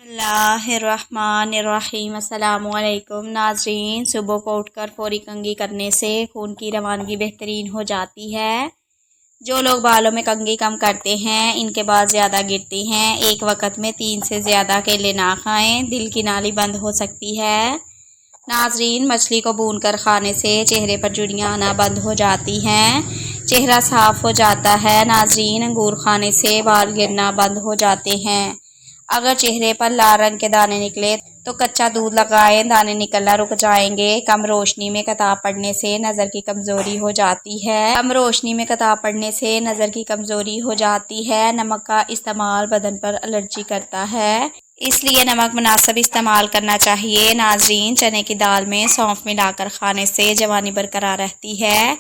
बिस्मिल्लाहिर्रहमानिर्रहीम। अस्सलामुअलैकुम नाज़रीन, सुबह को उठकर फौरी कंघी करने से खून की रवानगी बेहतरीन हो जाती है। जो लोग बालों में कंघी कम करते हैं, इनके बाल ज़्यादा गिरते हैं। एक वक्त में 3 से ज़्यादा केले ना खाएं, दिल की नाली बंद हो सकती है। नाज़रीन, मछली को भूनकर खाने से चेहरे पर झुर्रियाँ आना बंद हो जाती हैं, चेहरा साफ हो जाता है। नाज़रीन, अंगूर खाने से बाल गिरना बंद हो जाते हैं। अगर चेहरे पर लाल रंग के दाने निकले तो कच्चा दूध लगाएं, दाने निकलना रुक जाएंगे। कम रोशनी में किताब पढ़ने से नज़र की कमज़ोरी हो जाती है। कम रोशनी में किताब पढ़ने से नज़र की कमज़ोरी हो जाती है। नमक का इस्तेमाल बदन पर एलर्जी करता है, इसलिए नमक मुनासिब इस्तेमाल करना चाहिए। नाज़रीन, चने की दाल में सौंफ मिलाकर खाने से जवानी बरकरार रहती है।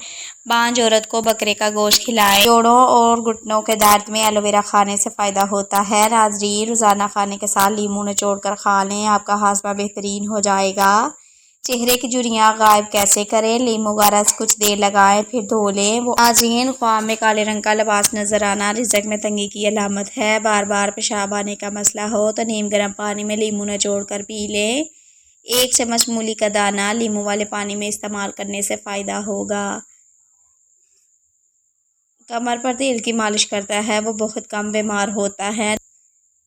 बांझ औरत को बकरे का गोश्त खिलाएं। जोड़ों और घुटनों के दर्द में एलोवेरा खाने से फ़ायदा होता है। नाज़रीन, रोज़ाना खाने के साथ लीमू निचोड़ कर खा लें, आपका हाजमा बेहतरीन हो जाएगा। चेहरे की झुर्रियाँ गायब कैसे करें? लीमू का रस कुछ देर लगाएं, फिर धो लें। वो नाज़रीन, ख्वाब में काले रंग का लिबास नजर आना रिज़्क में तंगी की अलामत है। बार बार पेशाब आने का मसला हो तो नीम गर्म पानी में लीमू निचोड़ कर पी लें। 1 चम्मच मूली का दाना लीमू वाले पानी में इस्तेमाल करने से फ़ायदा होगा। कमर पर तेल की मालिश करता है, वो बहुत कम बीमार होता है।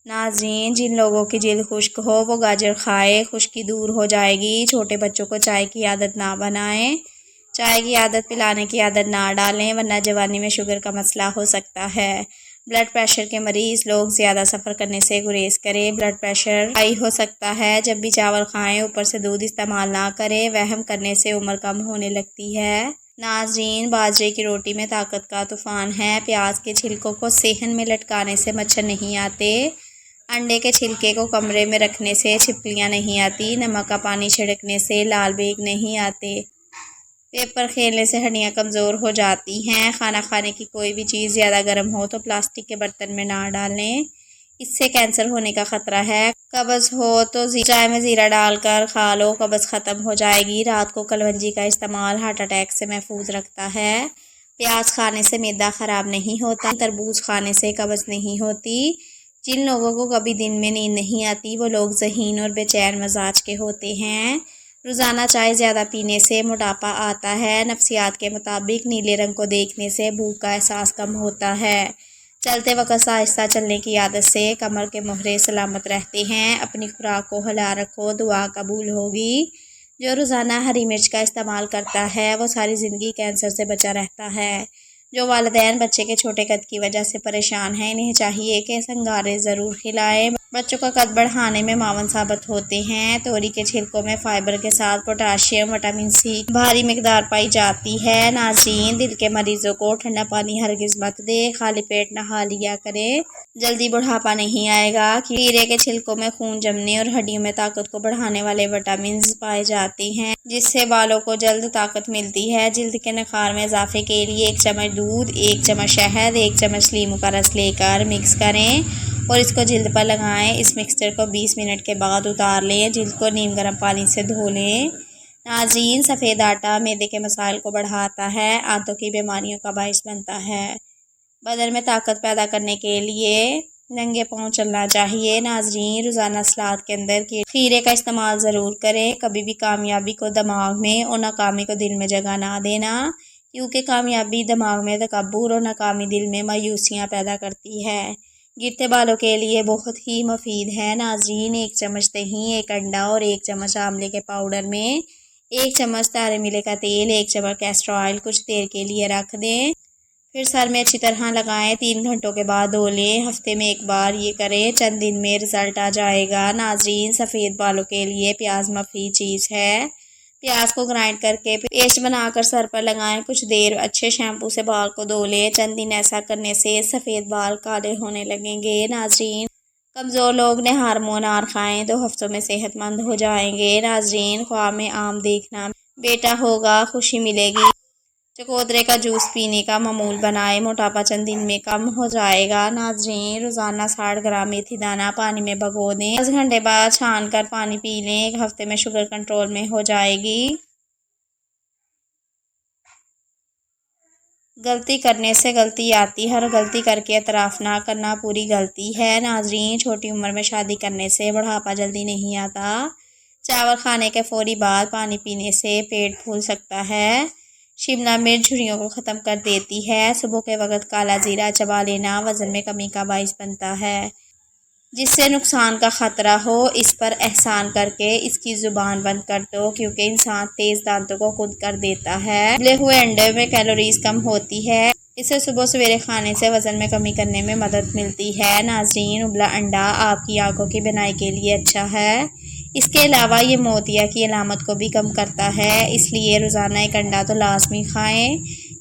नाज़रीन, जिन लोगों की जिल्द खुश्क हो वो गाजर खाए, खुश्की दूर हो जाएगी। छोटे बच्चों को चाय की आदत ना बनाएं, चाय की आदत पिलाने की आदत ना डालें, वरना जवानी में शुगर का मसला हो सकता है। ब्लड प्रेशर के मरीज़ लोग ज़्यादा सफ़र करने से गुरेज करें, ब्लड प्रेशर हाई हो सकता है। जब भी चावल खाएं, ऊपर से दूध इस्तेमाल ना करें, वहम करने से उम्र कम होने लगती है। नाज़रीन, बाजरे की रोटी में ताकत का तूफ़ान है। प्याज के छिलकों को सेहन में लटकाने से मच्छर नहीं आते। अंडे के छिलके को कमरे में रखने से छिपकलियाँ नहीं आती। नमक का पानी छिड़कने से लाल बेग नहीं आते। पेपर खेलने से हड्डियाँ कमज़ोर हो जाती हैं। खाना खाने की कोई भी चीज़ ज़्यादा गर्म हो तो प्लास्टिक के बर्तन में ना डालें, इससे कैंसर होने का ख़तरा है। कब्ज़ हो तो चाय में ज़ीरा डालकर खा लो, कब्ज़ ख़त्म हो जाएगी। रात को कलवंजी का इस्तेमाल हार्ट अटैक से महफूज रखता है। प्याज खाने से मैदा ख़राब नहीं होता। तरबूज खाने से कब्ज़ नहीं होती। जिन लोगों को कभी दिन में नींद नहीं आती वो लोग ज़हीन और बेचैन मजाज के होते हैं। रोज़ाना चाय ज़्यादा पीने से मोटापा आता है। नफ्सियात के मुताबिक नीले रंग को देखने से भूख का एहसास कम होता है। चलते वक्त आहिस्ता चलने की आदत से कमर के मुहरे सलामत रहते हैं। अपनी खुराक को हिला रखो, दुआ कबूल होगी। जो रोज़ाना हरी मिर्च का इस्तेमाल करता है वो सारी ज़िंदगी कैंसर से बचा रहता है। जो वालिदैन बच्चे के छोटे कद की वजह से परेशान हैं, इन्हें चाहिए कि संगारे ज़रूर खिलाएं। बच्चों का कद बढ़ाने में मावन साबित होते हैं। तोरी के छिलकों में फाइबर के साथ पोटाशियम, विटामिन सी भारी मिकदार पाई जाती है। नाज़रीन, दिल के मरीजों को ठंडा पानी हरगिज़ मत दे, खाली पेट नहा लिया करें, जल्दी बुढ़ापा नहीं आएगा। खीरे के छिलकों में खून जमने और हड्डियों में ताकत को बढ़ाने वाले विटामिन पाए जाते हैं, जिससे बालों को जल्द ताकत मिलती है। जिल्द के निखार में इजाफे के लिए 1 चम्मच दूध, 1 चम्मच शहद, 1 चम्मच लीमू का रस लेकर मिक्स करें और इसको जिल्द पर लगाएं। इस मिक्सचर को 20 मिनट के बाद उतार लें। जिल्द को नीम गर्म पानी से धो लें। नाज़रीन, सफ़ेद आटा मैदे के मसाइल को बढ़ाता है, आंतों की बीमारियों का बाइस बनता है। बदन में ताकत पैदा करने के लिए नंगे पाँव चलना चाहिए। नाज़रीन, रोज़ाना सलाद के अंदर खीरे का इस्तेमाल ज़रूर करें। कभी भी कामयाबी को दिमाग में और नाकामी को दिल में जगह ना देना, क्योंकि कामयाबी दिमाग में तकब्बुर और नाकामी दिल में मायूसियाँ पैदा करती है। गिरते बालों के लिए बहुत ही मुफीद है। नाज़रीन, 1 चम्मच दही, 1 अंडा और 1 चम्मच आंवले के पाउडर में 1 चम्मच तारे मिले का तेल, 1 चम्मच कैस्टर ऑयल कुछ देर के लिए रख दें, फिर सर में अच्छी तरह लगाएं। 3 घंटों के बाद धो लें। हफ्ते में 1 बार ये करें, चंद दिन में रिजल्ट आ जाएगा। नाज़रीन, सफ़ेद बालों के लिए प्याज मुफीद चीज़ है। प्याज को ग्राइंड करके पेस्ट बनाकर सर पर लगाएं। कुछ देर अच्छे शैम्पू से बाल को धो लें। चंद दिन ऐसा करने से सफ़ेद बाल काले होने लगेंगे। नाज़रीन, कमज़ोर लोग ने हार्मोन खाएं, 2 हफ्तों में सेहतमंद हो जाएंगे। नाज़रीन, ख्वाब में आम देखना, बेटा होगा, खुशी मिलेगी। चकोतरे का जूस पीने का मामूल बनाएं, मोटापा चंद दिन में कम हो जाएगा। नाज़रीन, रोज़ाना 60 ग्राम मेथी दाना पानी में भिगो दें, 10 घंटे बाद छान कर पानी पी लें। 1 हफ्ते में शुगर कंट्रोल में हो जाएगी। गलती करने से गलती आती है और गलती करके एतराफ़ ना करना पूरी गलती है। नाज़रीन, छोटी उम्र में शादी करने से बुढ़ापा जल्दी नहीं आता। चावल खाने के फ़ौरी बाद पानी पीने से पेट फूल सकता है। शिमला मिर्च झुर्रियों को ख़त्म कर देती है। सुबह के वक्त काला ज़ीरा चबा लेना वज़न में कमी का बाइस बनता है। जिससे नुकसान का ख़तरा हो, इस पर एहसान करके इसकी ज़ुबान बंद कर दो, क्योंकि इंसान तेज़ दांतों को खुद कर देता है। उबले हुए अंडे में कैलोरीज कम होती है। इसे सुबह सवेरे खाने से वज़न में कमी करने में मदद मिलती है। नाज़रीन, उबला अंडा आपकी आंखों की बीनाई के लिए अच्छा है। इसके अलावा ये मोतिया की अलामत को भी कम करता है। इसलिए रोज़ाना एक अंडा तो लाजमी खाएँ।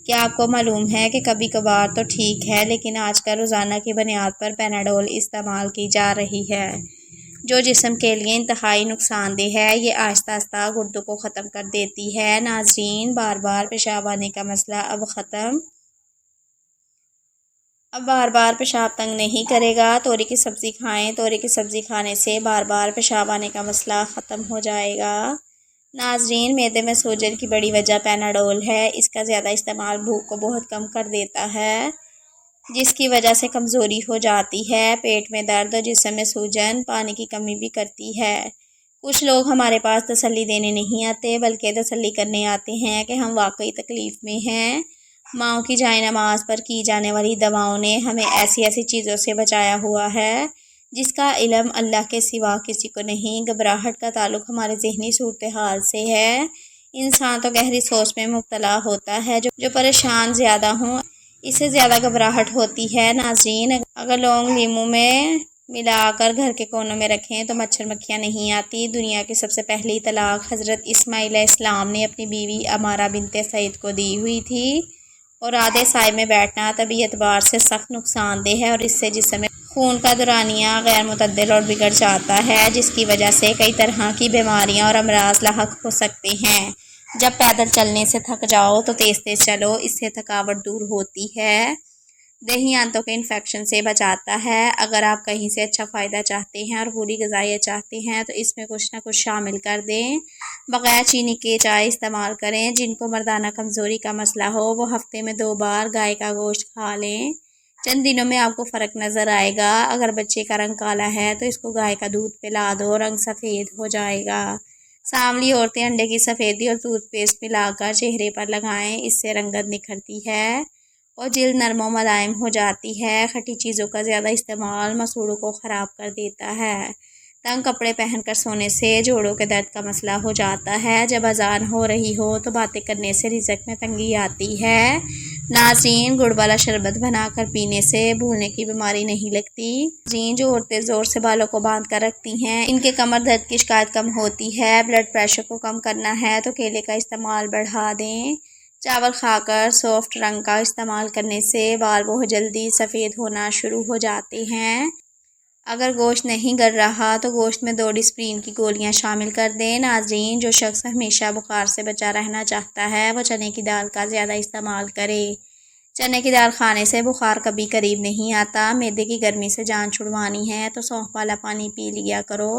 क्या आपको मालूम है कि कभी कभार तो ठीक है, लेकिन आजकल रोज़ाना की बुनियाद पर पैनाडोल इस्तेमाल की जा रही है, जो जिस्म के लिए इंतहाई नुकसानदेह है। ये आहिस्ता आहिस्ता गुर्दों को ख़त्म कर देती है। नाज़रीन, बार बार पेशाब आने का मसला अब बार बार पेशाब तंग नहीं करेगा। तोरी की सब्ज़ी खाएं। तोरी की सब्ज़ी खाने से बार बार पेशाब आने का मसला ख़त्म हो जाएगा। नाज़रीन, मैदे में सूजन की बड़ी वजह पैनाडोल है। इसका ज़्यादा इस्तेमाल भूख को बहुत कम कर देता है, जिसकी वजह से कमज़ोरी हो जाती है, पेट में दर्द और जिस्म में सूजन, पानी की कमी भी करती है। कुछ लोग हमारे पास तसल्ली देने नहीं आते, बल्कि तसल्ली करने आते हैं कि हम वाकई तकलीफ़ में हैं। माओ की जाए नमाज पर की जाने वाली दवाओं ने हमें ऐसी ऐसी चीज़ों से बचाया हुआ है जिसका इल्म अल्लाह के सिवा किसी को नहीं। घबराहट का ताल्लुक हमारे ज़हनी सूरत हाल से है। इंसान तो गहरी सोच में मुब्तला होता है। जो परेशान ज़्यादा हों, इससे ज़्यादा घबराहट होती है। नाज़रीन, अगर लौंग लीमू में मिलाकर घर के कोनों में रखें तो मच्छर मक्खियाँ नहीं आती। दुनिया की सबसे पहली तलाक हज़रत इस्माइल इस्लाम ने अपनी बीवी अमारा बिनते सईद को दी हुई थी। और आधे साए में बैठना तबी एतबार से सख्त नुकसानदेह है और इससे जिस्म में खून का दौरानिया गैर मुतद्दिल और बिगड़ जाता है, जिसकी वजह से कई तरह की बीमारियां और अमराज लाहक हो सकते हैं। जब पैदल चलने से थक जाओ तो तेज़ तेज़ चलो, इससे थकावट दूर होती है। दही आंतों के इन्फेक्शन से बचाता है। अगर आप कहीं से अच्छा फ़ायदा चाहते हैं और पूरी ग़िज़ाइयत चाहते हैं तो इसमें कुछ ना कुछ शामिल कर दें। बग़ैर चीनी के चाय इस्तेमाल करें। जिनको मर्दाना कमज़ोरी का मसला हो वो हफ़्ते में 2 बार गाय का गोश्त खा लें। चंद दिनों में आपको फ़र्क नज़र आएगा। अगर बच्चे का रंग काला है तो इसको गाय का दूध पिला दो, रंग सफ़ेद हो जाएगा। सांवली औरतें अंडे की सफ़ेदी और टूथपेस्ट मिलाकर चेहरे पर लगाएं, इससे रंगत निखरती है और जिल्द नरम और मुलायम हो जाती है। खट्टी चीज़ों का ज़्यादा इस्तेमाल मसूड़ों को ख़राब कर देता है। तंग कपड़े पहनकर सोने से जोड़ों के दर्द का मसला हो जाता है। जब अजान हो रही हो तो बातें करने से रिज़्क में तंगी आती है। नाज़रीन, गुड़ वाला शरबत बनाकर पीने से भूलने की बीमारी नहीं लगती। नाज़रीन, जो औरतें ज़ोर से बालों को बांध कर रखती हैं, इनके कमर दर्द की शिकायत कम होती है। ब्लड प्रेशर को कम करना है तो केले का इस्तेमाल बढ़ा दें। चावल खाकर सॉफ्ट रंग का इस्तेमाल करने से बाल बहुत जल्दी सफ़ेद होना शुरू हो जाते हैं। अगर गोश्त नहीं गल रहा तो गोश्त में 2 डिस्प्रिन की गोलियां शामिल कर दें। नाज़रीन, जो शख्स हमेशा बुखार से बचा रहना चाहता है वो चने की दाल का ज़्यादा इस्तेमाल करे। चने की दाल खाने से बुखार कभी करीब नहीं आता। मैदे की गर्मी से जान छुड़वानी है तो सौंफ वाला पानी पी लिया करो।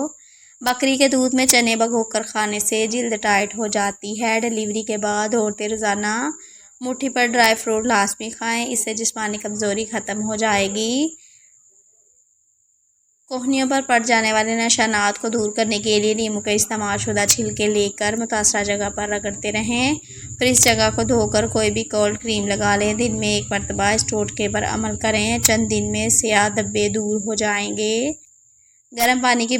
बकरी के दूध में चने भिगोकर खाने से जिल्द टाइट हो जाती है। डिलीवरी के बाद औरतें रोज़ाना मुट्ठी पर ड्राई फ्रूट लाजमी खाएं, इससे जिस्मानी कमज़ोरी ख़त्म हो जाएगी। कोहनियों पर पड़ जाने वाले निशानात को दूर करने के लिए नींबू का इस्तेमाल शुदा छिलके लेकर मुतासरा जगह पर रगड़ते रहें। फिर इस जगह को धोकर कोई भी कोल्ड क्रीम लगा लें। दिन में 1 मरतबा इस टोटके पर अमल करें। चंद दिन में स्याह धब्बे दूर हो जाएंगे। गर्म पानी की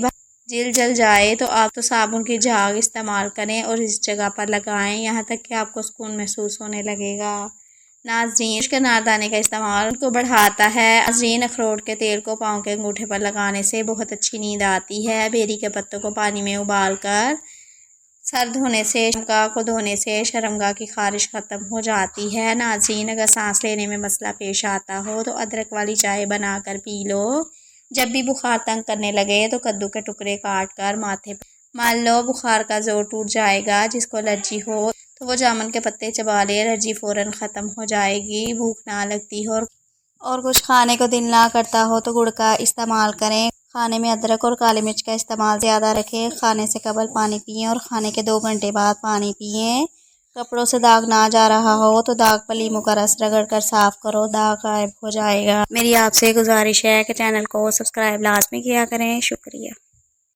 जिल जल जाए तो आप साबुन की झाग इस्तेमाल करें और इस जगह पर लगाएं, यहाँ तक कि आपको सुकून महसूस होने लगेगा। नाज़रीन, के नारदाने का इस्तेमाल को बढ़ाता है। नाज़रीन, अखरोट के तेल को पाँव के अंगूठे पर लगाने से बहुत अच्छी नींद आती है। बेरी के पत्तों को पानी में उबाल कर सर धोने से, शर्मगाह को धोने से शर्मगाह की खारिश ख़त्म हो जाती है। नाज़रीन, अगर सांस लेने में मसला पेश आता हो तो अदरक वाली चाय बनाकर पी लो। जब भी बुखार तंग करने लगे तो कद्दू के टुकड़े काट कर माथे पर मान लो, बुखार का जोर टूट जाएगा। जिसको एलर्जी हो तो वो जामुन के पत्ते चबा ले, एलर्जी फ़ौरन ख़त्म हो जाएगी। भूख ना लगती हो और कुछ खाने को दिल ना करता हो तो गुड़ का इस्तेमाल करें। खाने में अदरक और काली मिर्च का इस्तेमाल ज़्यादा रखें। खाने से कबल पानी पिएं और खाने के 2 घंटे बाद पानी पिएं। कपड़ों से दाग ना जा रहा हो तो दाग पर लीमू का रस रगड़ कर साफ करो, दाग गायब हो जाएगा। मेरी आपसे गुजारिश है कि चैनल को सब्सक्राइब लाजमी किया करें। शुक्रिया।